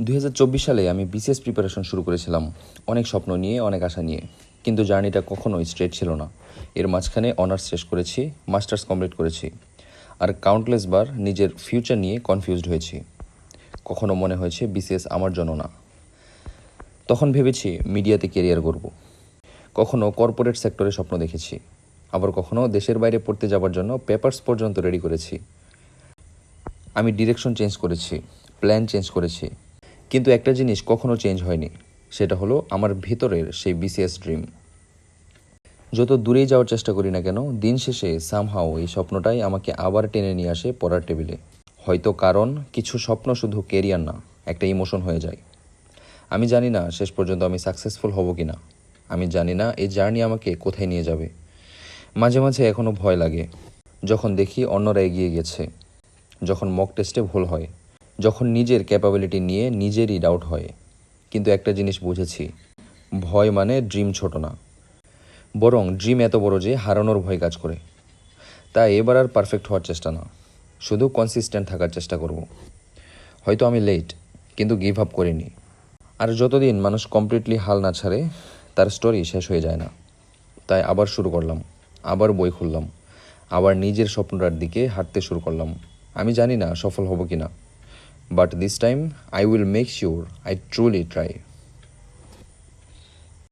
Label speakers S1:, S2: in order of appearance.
S1: 2024 সালে আমি BCS preparation শুরু করেছিলাম, অনেক স্বপ্ন নিয়ে, অনেক আশা নিয়ে। কিন্তু জার্নিটা কখনোই স্ট্রেট ছিল না। এর মাঝখানে অনার্স শেষ করেছি, মাস্টার্স কমপ্লিট করেছি, আর কাউন্টলেস বার নিজের ফিউচার নিয়ে কনফিউজড হয়েছি। কখনো মনে হয়েছে বিসিএস আমার জন্য না। তখন ভেবেছি মিডিয়াতে কেরিয়ার গড়ব। কখনো কর্পোরেট সেক্টরে স্বপ্ন দেখেছি, আবার কখনো দেশের বাইরে পড়তে যাবার জন্য পেপারস পর্যন্ত রেডি করেছি। আমি ডিরেকশন চেঞ্জ করেছি, প্ল্যান চেঞ্জ করেছি, কিন্তু একটা জিনিস কখনো চেঞ্জ হয়নি, সেটা হলো আমার ভিতরের সেই বিসিএস ড্রিম। যত দূরেই যাওয়ার চেষ্টা করি না কেন, দিন শেষে সামহাও এই স্বপ্নটাই আমাকে আবার টেনে নিয়ে আসে পড়ার টেবিলে। হয়তো কারণ কিছু স্বপ্ন শুধু কেরিয়ার না, একটা ইমোশন হয়ে যায়। আমি জানি না শেষ পর্যন্ত আমি সাকসেসফুল হব কি না। আমি জানি না এই জার্নি আমাকে কোথায় নিয়ে যাবে। মাঝে মাঝে এখনও ভয় লাগে, যখন দেখি অন্যরা এগিয়ে গেছে, যখন মক টেস্টে ভুল হয়, যখন নিজের ক্যাপাবিলিটি নিয়ে নিজেরই ডাউট হয়। কিন্তু একটা জিনিস বুঝেছি, ভয় মানে ড্রিম ছোট না, বরং ড্রিম এত বড় যে হারানোর ভয় কাজ করে। তাই এবার আর পারফেক্ট হওয়ার চেষ্টা না, শুধু কনসিস্টেন্ট থাকার চেষ্টা করব। হয়তো আমি লেট, কিন্তু গিভ আপ করিনি। আর যতদিন মানুষ কমপ্লিটলি হাল না ছাড়ে, তার স্টোরি শেষ হয়ে যায় না। তাই আবার শুরু করলাম, আবার বই খুললাম, আবার নিজের স্বপ্নটার দিকে হাঁটতে শুরু করলাম। আমি জানি না সফল হব কি না, but this time I will make sure I truly try.